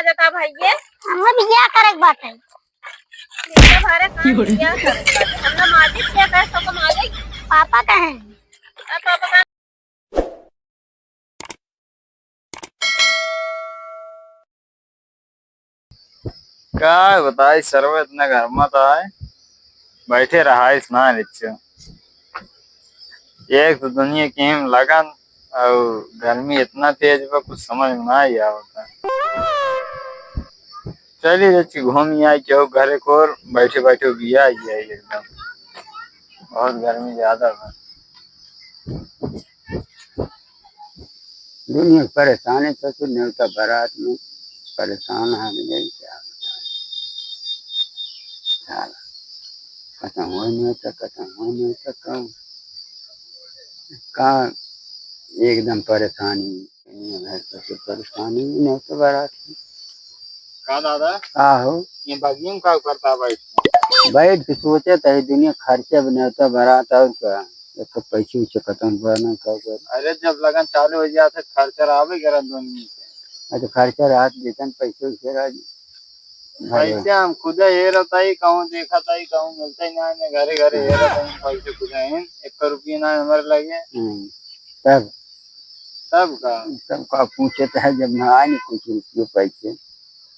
आ जाता भाई ये हमने बिया करे बात है भारे काम किया करे हमने मालिक क्या कहे तो मालिक पापा कहे पापा क्या बताई सर्व इतना घर में तो है बैठे रहा स्नान इच्छा एक तो दुनिया की हिम लगन और गर्मी इतना तेज बा कुछ समझ में ना ही आवता। चलिए जच्ची घूम आई क्यों घरे को बैठे बैठे बिया आई है एकदम बहुत गर्मी ज्यादा बा। दुनिया परेशान है तो न्योता बारात में परेशान है नहीं क्या खत्म हो नहीं होता खत्म हो नहीं होता कम का एकदम परेशानी परेशानी नहीं होता बारात में का दादा आहो ये बगियम का करता भाई बैठ के सोचे तो दुनिया खर्चा भी नहीं होता बारात और क्या एक तो पैसे उसे खत्म करना का कर अरे जब लगन चालू हो जाते खर्चा आवे गरम दुनिया अच्छा खर्चा रात देता पैसे उसे राज पैसे हम खुद ये रहता ही कहूँ देखा था ही कहूँ मिलता ही ना घरे घरे ये रहता ही पैसे खुद हैं 1 रुपये ना हमारे लगे तब तब का पूछे तो है जब ना आए नहीं कुछ रुपये पैसे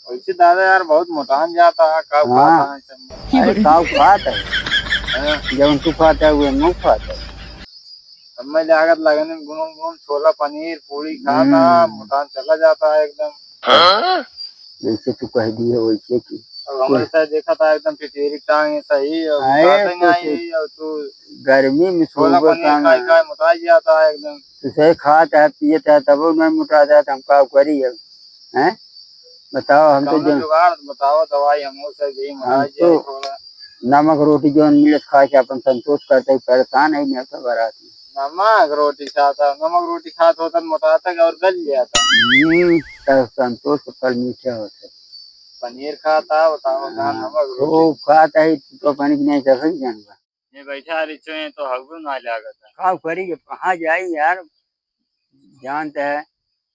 वैसे दादा यार बहुत मोटान जाता है कब हाँ अरे काव खाता है जब तू खाता है वो मुँह खाता है अब मैं लागत लगने में घूम घूम छोला पनीर पूरी खाना मोटान चला जाता है एकदम जैसे तू कह दिए वैसे की अब हमारे साथ देखा था एकदम पिटेरी टांग सही और तू गर्मी में छोला पनीर खाए मोटा जाता है एकदम तो सही खाता है पियता है तब वो नहीं मोटाता है तो हम का करी है बताओ हम तो जुगाड़ बताओ दवाई हम तो नमक रोटी जो मिले खा के अपन संतोष करते परेशान है नहीं होता बारात में नमक रोटी खाता होता मोटाता और गल जाता संतोष के फल मीठे होते पनीर खाता बताओ नमक रोटी खाता है तो पानी की नहीं सफाई जानवा ये बैठा रिचो तो हगू ना लागत का करी कहाँ जाए यार जानते है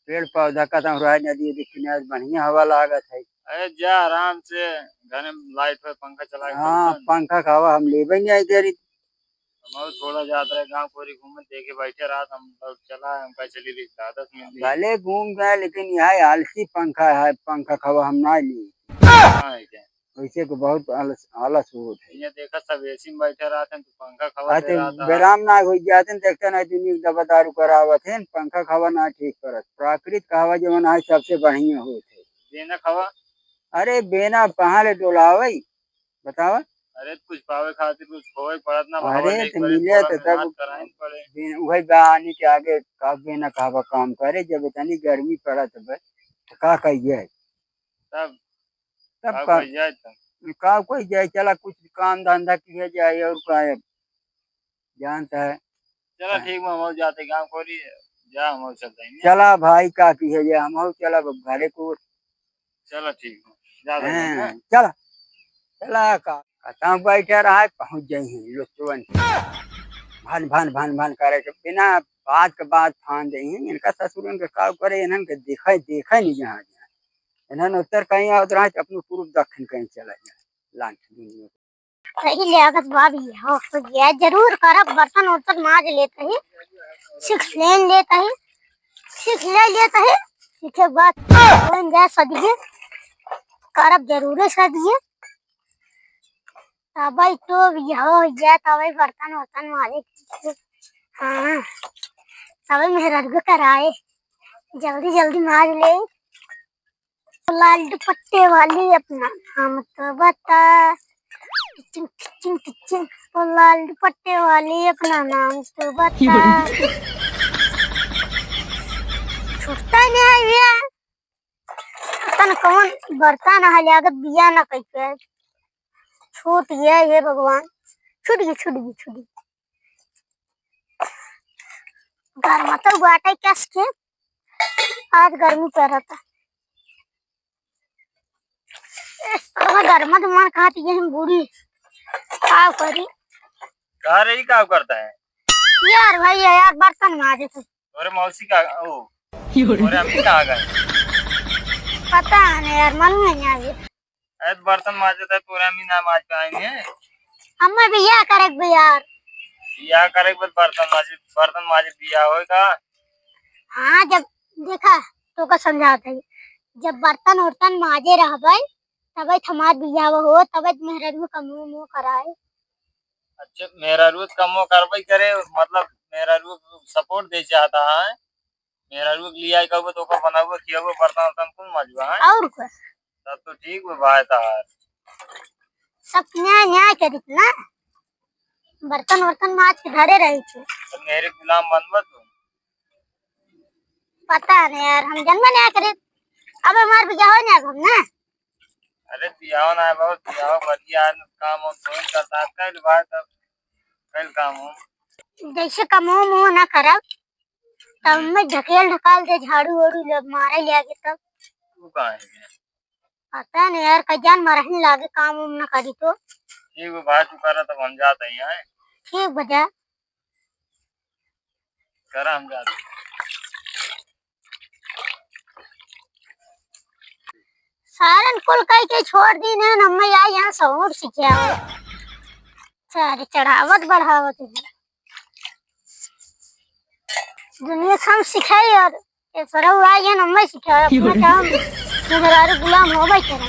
पेड़ पौधा खत्म हो रहा है नदी के किनारे बढ़िया हवा लागत है अरे जा आराम से घर में लाइट पे पंखा चला हाँ पंखा का हवा हम ले नहीं आई तेरी हम थोड़ा जाता है गाँव पूरी घूमे देखे बैठे रात हम चला हम चली रही 10 मिनट भले घूम गए लेकिन यह आलसी पंखा है पंखा हवा हम ना ली वैसे को बहुत आलस होत है ये देखा सब एसी में बैठे रहते हैं तो पंखा खवा दे रहा था बेराम ना हो जाते हैं देखते ना दुनिया दवा दारू करावत है पंखा खवा ना ठीक करत प्राकृतिक हवा जो है सबसे बढ़िया होते बेना खवा अरे बेना कहाँ ले डोलावे बतावा अरे कुछ पावे खातिर कुछ खोए पड़त ना अरे तो मिले तो तब वही बहाने के आगे का बेना कहवा काम करे जब इतनी गर्मी पड़त तो का कहिए तब का कोई जाए चला कुछ काम धंधा किया जाए और का जानता है चला ठीक है जाते गाँव कोरी जा हम चलते हैं चला भाई का की है हम चला घरे को चला ठीक है चला चला का बैठे रहा है पहुंच जाए लोग भान भान भान भान करे के बिना बात के बात फान दे इनका ससुर के का करे इन्हन के देखा नहीं जहाँ इन्होंने उत्तर कहीं आवत रहा अपने पूर्व दक्षिण कहीं चला जाए लांच सही लागत भाभी हो गया जरूर करब बर्तन उर्तन माज लेते हैं सिक्स लेन लेते हैं सिक्स ले लेते हैं सीखे बाद कोई जा सदिए करब जरूर है सदिए तब तो यह हो गया तब बर्तन उर्तन माजे हाँ तब मेहरब कराए जल्दी जल्दी माज ले लाल दुपट्टे वाली अपना नाम तो बता किचिंग किचिंग किचिंग तो लाल दुपट्टे वाली अपना नाम तो बता छूटता नहीं है भैया तन कौन बर्तन है लागत बिया ना कह छूट गया ये भगवान छूट गई घर मतलब बाटा कैस के आज गर्मी पड़ रहा था गर्मा तो मान खाती है बूढ़ी क्या करी कहा रही क्या करता है यार भाई यार बर्तन माजे थे और मौसी का ओ और अम्मी कहाँ गए पता नहीं यार मालूम है नहीं आगे। अरे तो बर्तन माजे थे पूरा भी ना माज के आएंगे। अम्मा भैया करे यार। बिया करे बस बर्तन माजे बिया होगा। हाँ जब देखा तो का समझाता है जब बर्तन उर्तन माजे रहबे तबे हमार बिया हो तबे मेहरा रू कमो मो कराए। अच्छा मेरा रूज कमो करवाई करे मतलब मेरा रूज सपोर्ट दे चाहता है। मेरा रूज लिया कब तो का बना हुआ किया हुआ बर्तन वर्तन कौन माजवा है। और क्या तब तो ठीक हुआ भाई तार। सब न्याय न्याय करित ना बर्तन वर्तन माज के धरे रही थी। तो मेरे गुलाम बनवा तू। पता नहीं यार हम जन्म न्याय करे अब हमार बिया हो ना हम ना। अरे बियाह ना है बहुत बियाह बढ़िया काम हो तो करता है कल भाई तब कल काम हो। जैसे कमो मो ना करब तब मैं ढकेल ढकाल दे झाड़ू वाड़ू मारे ले आगे तब। तू कहाँ है। पता नहीं यार कजान मरहने लागे काम उम ना करी तो। ठीक है भाई तू करा तब हम जाते हैं यहाँ। ठीक बजा करा हम जाते हैं। सारन कुल कह के छोड़ दी ने हम आई यहाँ सौर सीखा सारी चढ़ावत बढ़ावत है। दुनिया हम सिखाई और ये सरव आई है हम सिखाया अपना काम मेहरारू गुलाम हो भाई तेरा।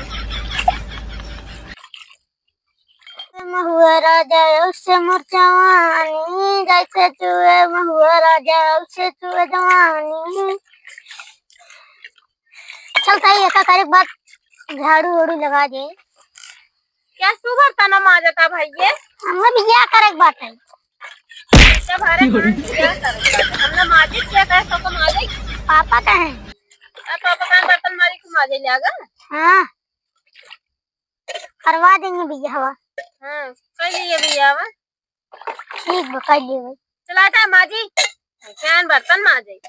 महुआ राजा उससे मुरझानी जैसे चूहे महुआ राजा उससे चूहे जवानी। चलता ही एक करे बात झाड़ू वाड़ू लगा दे। क्या तू बर्तन माजता भैया। हमें भी क्या करे बात है जब हरे क्या करे हमने माजिद क्या कहे तो माजे। पापा का है। पापा का बर्तन मारी को माजे ले आगा। हाँ करवा देंगे भैया हवा। हाँ कर लिए भैया वा। ठीक बता लिए भाई चलाता माजी क्या बर्तन माजे।